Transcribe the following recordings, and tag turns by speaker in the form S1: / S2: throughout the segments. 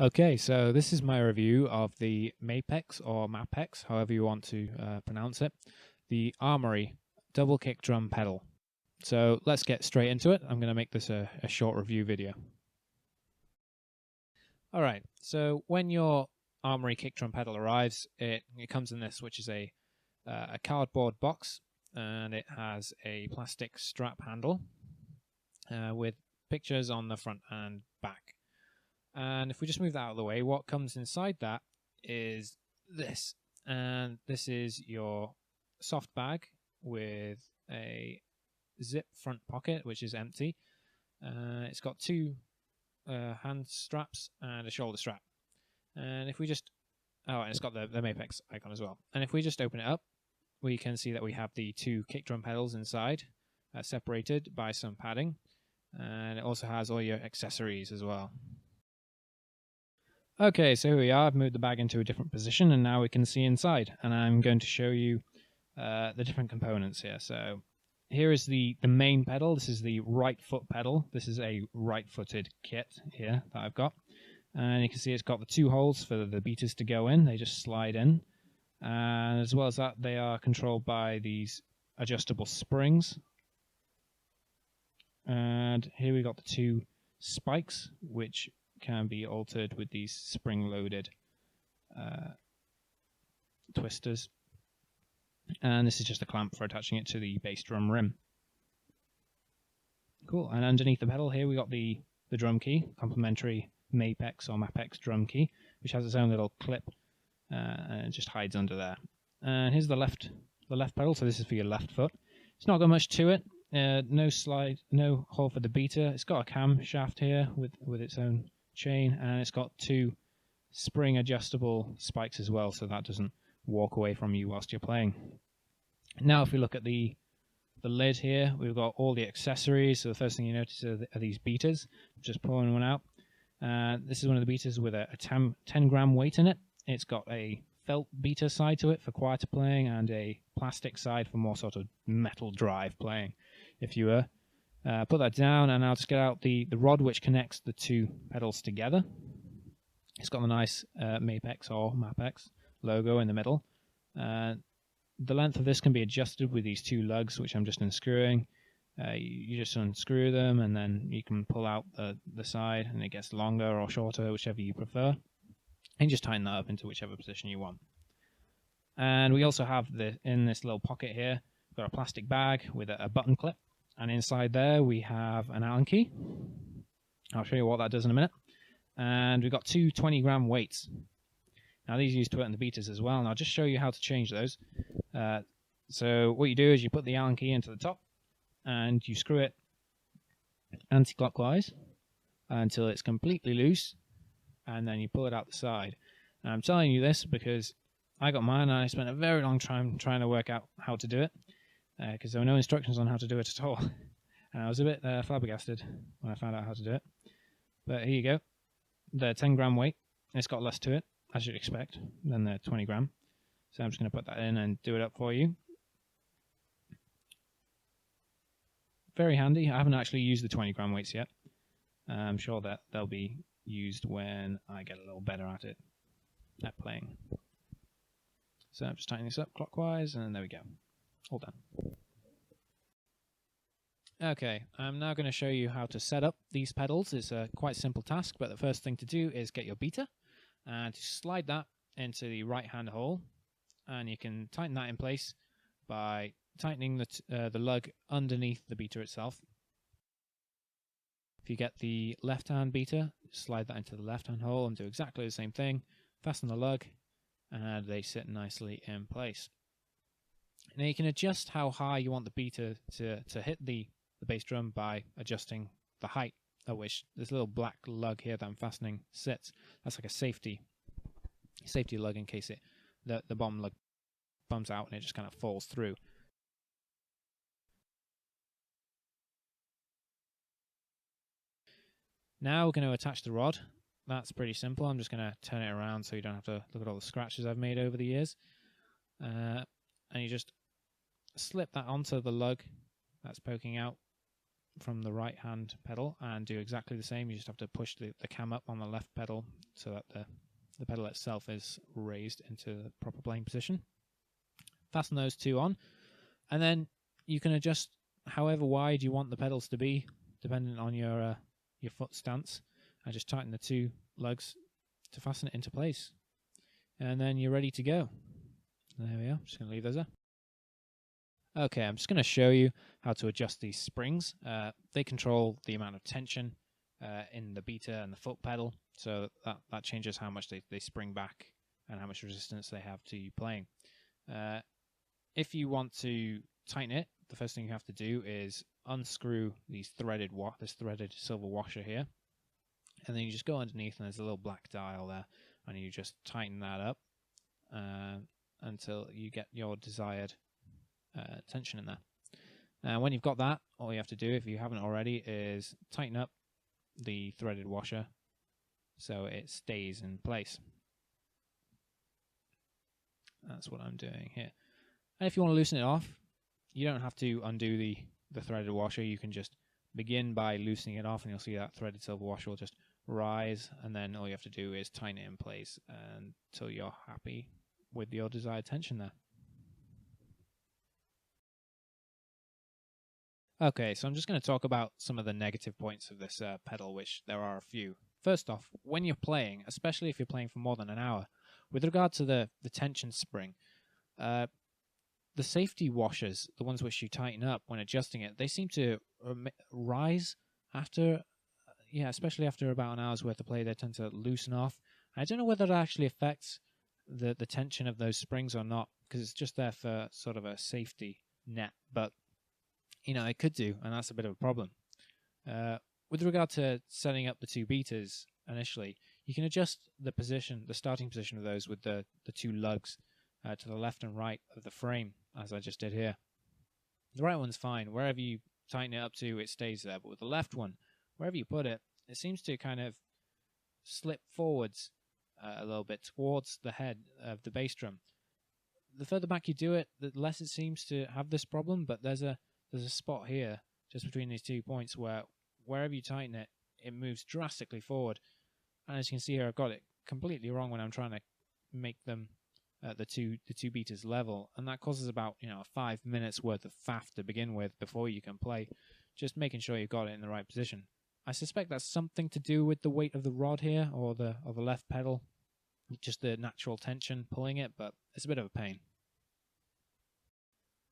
S1: Okay, so this is my review of the Mapex or Mapex, however you want to pronounce it, the Armory double kick drum pedal. So let's get straight into it. I'm going to make this a short review video. Alright, so when your Armory kick drum pedal arrives, it comes in this, which is a cardboard box, and it has a plastic strap handle with pictures on the front and back. And if we just move that out of the way, what comes inside that is this. And this is your soft bag with a zip front pocket, which is empty. It's got two hand straps and a shoulder strap. And if we just, and it's got the Mapex icon as well. And if we just open it up, we can see that we have the two kick drum pedals inside, separated by some padding. And it also has all your accessories as well. Okay, so here we are. I've moved the bag into a different position and now we can see inside, and I'm going to show you the different components here. So here is the main pedal. This is the right foot pedal. This is a right-footed kit here that I've got, and you can see it's got the two holes for the beaters to go in. They just slide in, and as well as that, they are controlled by these adjustable springs. And here we got the two spikes, which can be altered with these spring-loaded twisters, and this is just a clamp for attaching it to the bass drum rim. Cool. And underneath the pedal here we got the drum key, complementary Mapex or Mapex drum key, which has its own little clip and it just hides under there. And here's the left pedal, so this is for your left foot. It's not got much to it. No slide, no hole for the beater. It's got a cam shaft here with its own chain, and it's got two spring adjustable spikes as well, so that doesn't walk away from you whilst you're playing. Now if we look at the lid here, we've got all the accessories. So the first thing you notice are these beaters. Just pulling one out. This is one of the beaters with a 10-gram weight in it. It's got a felt beater side to it for quieter playing and a plastic side for more sort of metal drive playing, if you were. Put that down, and I'll just get out the rod which connects the two pedals together. It's got a nice Mapex or Mapex logo in the middle. The length of this can be adjusted with these two lugs, which I'm just unscrewing. You just unscrew them, and then you can pull out the side, and it gets longer or shorter, whichever you prefer. And just tighten that up into whichever position you want. And we also have in this little pocket here, we've got a plastic bag with a button clip. And inside there we have an Allen key. I'll show you what that does in a minute. And we've got two 20-gram weights. Now these are used to put in the beaters as well, and I'll just show you how to change those. So what you do is you put the Allen key into the top, and you screw it anti-clockwise until it's completely loose, and then you pull it out the side. And I'm telling you this because I got mine and I spent a very long time trying to work out how to do it, because there were no instructions on how to do it at all. And I was a bit flabbergasted when I found out how to do it. But here you go. The 10-gram weight, it's got less to it, as you'd expect, than the 20-gram. So I'm just going to put that in and do it up for you. Very handy. I haven't actually used the 20-gram weights yet. I'm sure that they'll be used when I get a little better at it, at playing. So I'm just tightening this up clockwise, and there we go. All done. Okay, I'm now going to show you how to set up these pedals. It's a quite simple task, but the first thing to do is get your beater and to slide that into the right-hand hole, and you can tighten that in place by tightening the lug underneath the beater itself. If you get the left-hand beater, slide that into the left-hand hole and do exactly the same thing. Fasten the lug, and they sit nicely in place. Now you can adjust how high you want the beater to hit the bass drum by adjusting the height at which this little black lug here that I'm fastening sits. That's like a safety lug in case the bottom lug bumps out and it just kind of falls through. Now we're going to attach the rod. That's pretty simple. I'm just going to turn it around so you don't have to look at all the scratches I've made over the years. And you just slip that onto the lug that's poking out from the right hand pedal and do exactly the same. You just have to push the cam up on the left pedal so that the pedal itself is raised into the proper playing position. Fasten those two on, and then you can adjust however wide you want the pedals to be, depending on your foot stance, and just tighten the two lugs to fasten it into place. And then you're ready to go. There we are. I'm just going to leave those there. Okay, I'm just going to show you how to adjust these springs. They control the amount of tension in the beater and the foot pedal, so that changes how much they spring back and how much resistance they have to you playing. If you want to tighten it, the first thing you have to do is unscrew this threaded silver washer here, and then you just go underneath and there's a little black dial there, and you just tighten that up until you get your desired tension in there. Now when you've got that, all you have to do, if you haven't already, is tighten up the threaded washer so it stays in place. That's what I'm doing here. And if you want to loosen it off, you don't have to undo the threaded washer. You can just begin by loosening it off, and you'll see that threaded silver washer will just rise, and then all you have to do is tighten it in place until you're happy with your desired tension there. Okay, so I'm just going to talk about some of the negative points of this pedal, which there are a few. First off, when you're playing, especially if you're playing for more than an hour, with regard to the tension spring, the safety washers, the ones which you tighten up when adjusting it, they seem to rise after, especially after about an hour's worth of play, they tend to loosen off. I don't know whether that actually affects the tension of those springs or not, because it's just there for sort of a safety net, but it could do, and that's a bit of a problem. With regard to setting up the two beaters initially, you can adjust the starting position of those with the two lugs to the left and right of the frame, as I just did here. The right one's fine. Wherever you tighten it up to, it stays there. But with the left one, wherever you put it, it seems to kind of slip forwards a little bit towards the head of the bass drum. The further back you do it, the less it seems to have this problem, but there's a spot here, just between these 2 points, where wherever you tighten it, it moves drastically forward. And as you can see here, I've got it completely wrong when I'm trying to make them the two beaters level, and that causes about 5 minutes worth of faff to begin with before you can play, just making sure you've got it in the right position. I suspect that's something to do with the weight of the rod here, or the left pedal, just the natural tension pulling it, but it's a bit of a pain.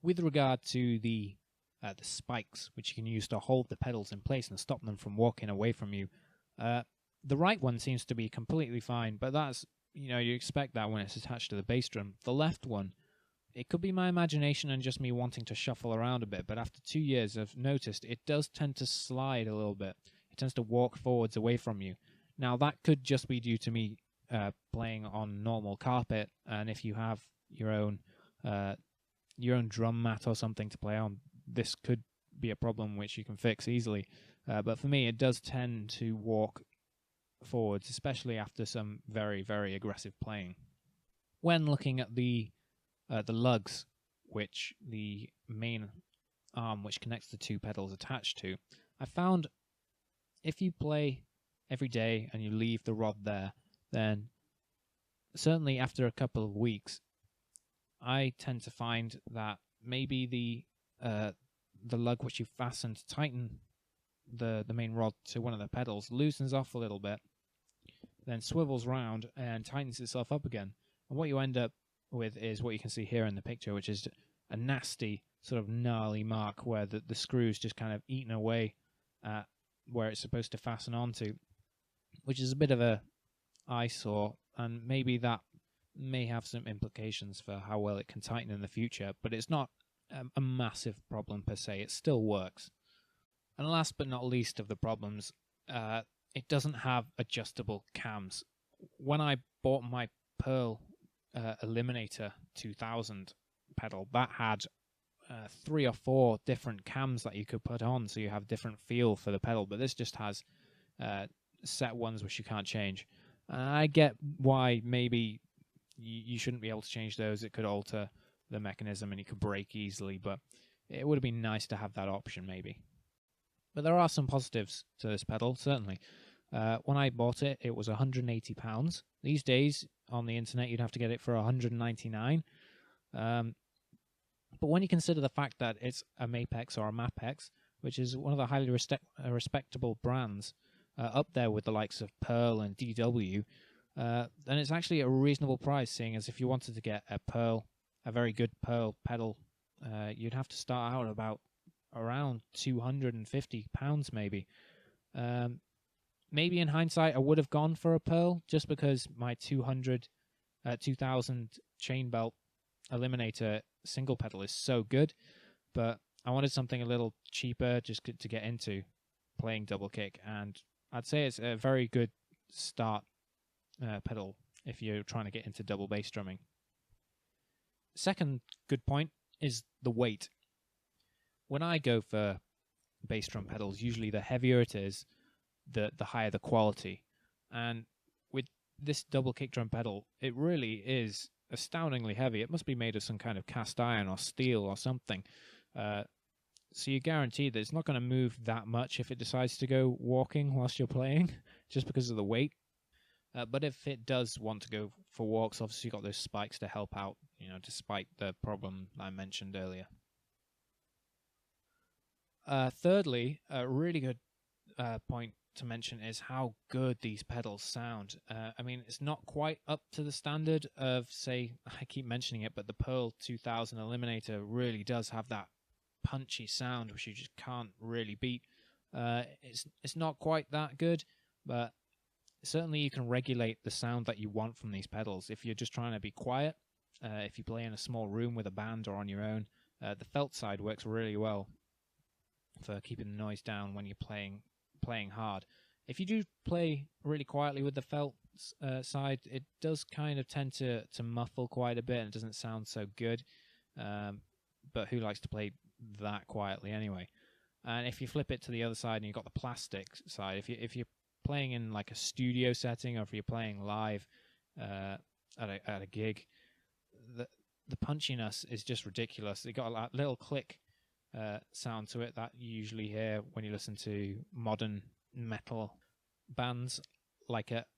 S1: With regard to the spikes, which you can use to hold the pedals in place and stop them from walking away from you, the right one seems to be completely fine, but that's you expect that when it's attached to the bass drum. The left one, it could be my imagination and just me wanting to shuffle around a bit, but after 2 years I've noticed it does tend to slide a little bit. It tends to walk forwards away from you. Now that could just be due to me playing on normal carpet, and if you have your own drum mat or something to play on, this could be a problem which you can fix easily. But for me, it does tend to walk forwards, especially after some very, very aggressive playing. When looking at the lugs, which the main arm which connects the two pedals attached to, I found if you play every day and you leave the rod there, then certainly after a couple of weeks, I tend to find that maybe the lug which you fasten to tighten the main rod to one of the pedals loosens off a little bit, then swivels round and tightens itself up again. And what you end up with is what you can see here in the picture, which is a nasty sort of gnarly mark where the screw's just kind of eaten away at where it's supposed to fasten onto, which is a bit of a eyesore, and maybe that may have some implications for how well it can tighten in the future, but it's not a massive problem per se. It still works. And last but not least of the problems, it doesn't have adjustable cams. When I bought my Pearl Eliminator 2000 pedal, that had 3 or 4 different cams that you could put on, so you have different feel for the pedal, but this just has set ones which you can't change. I get why maybe you shouldn't be able to change those. It could alter the mechanism and it could break easily, but it would have been nice to have that option maybe. But there are some positives to this pedal, certainly. When I bought it, it was £180. These days, on the internet, you'd have to get it for £199. But when you consider the fact that it's a Mapex or a Mapex, which is one of the highly respectable brands, up there with the likes of Pearl and DW, then it's actually a reasonable price, seeing as if you wanted to get a very good Pearl pedal, you'd have to start out about around £250 maybe. Maybe in hindsight I would have gone for a Pearl, just because my 2000 chain belt eliminator single pedal is so good, but I wanted something a little cheaper just to get into playing double kick, and I'd say it's a very good start pedal if you're trying to get into double bass drumming. Second good point is the weight. When I go for bass drum pedals, usually the heavier it is, the higher the quality. And with this double kick drum pedal, it really is astoundingly heavy. It must be made of some kind of cast iron or steel or something. So you're guaranteed that it's not going to move that much if it decides to go walking whilst you're playing, just because of the weight. But if it does want to go for walks, obviously you've got those spikes to help out, despite the problem I mentioned earlier. Thirdly, a really good point to mention is how good these pedals sound. I mean, it's not quite up to the standard of, say, I keep mentioning it, but the Pearl 2000 Eliminator really does have that punchy sound, which you just can't really beat. It's not quite that good, but certainly you can regulate the sound that you want from these pedals. If you're just trying to be quiet, if you play in a small room with a band or on your own, the felt side works really well for keeping the noise down when you're playing hard. If you do play really quietly with the felt side, it does kind of tend to muffle quite a bit and it doesn't sound so good. But who likes to play that quietly anyway? And if you flip it to the other side and you've got the plastic side, if you're playing in like a studio setting, or if you're playing live at a gig, the punchiness is just ridiculous. It got a little click sound to it that you usually hear when you listen to modern metal bands,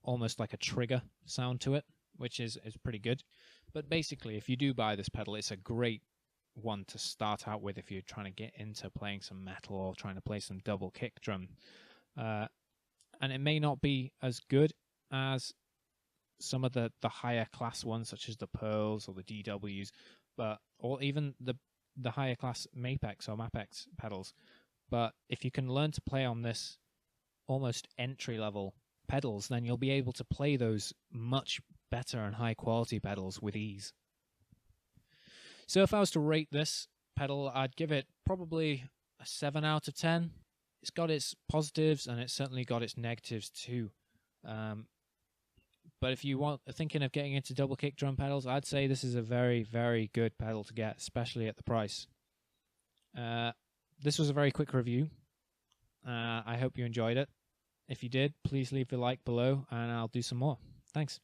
S1: almost like a trigger sound to it, which is pretty good. But basically, if you do buy this pedal, it's a great one to start out with if you're trying to get into playing some metal or trying to play some double kick drum. And it may not be as good as some of the higher class ones, such as the Pearls or the DWs, or even the higher class Mapex or Mapex pedals. But if you can learn to play on this almost entry level pedals, then you'll be able to play those much better and high quality pedals with ease. So if I was to rate this pedal, I'd give it probably a 7 out of 10. It's got its positives and it's certainly got its negatives too. But if you are thinking of getting into double kick drum pedals, I'd say this is a very, very good pedal to get, especially at the price. This was a very quick review. I hope you enjoyed it. If you did, please leave a like below and I'll do some more. Thanks.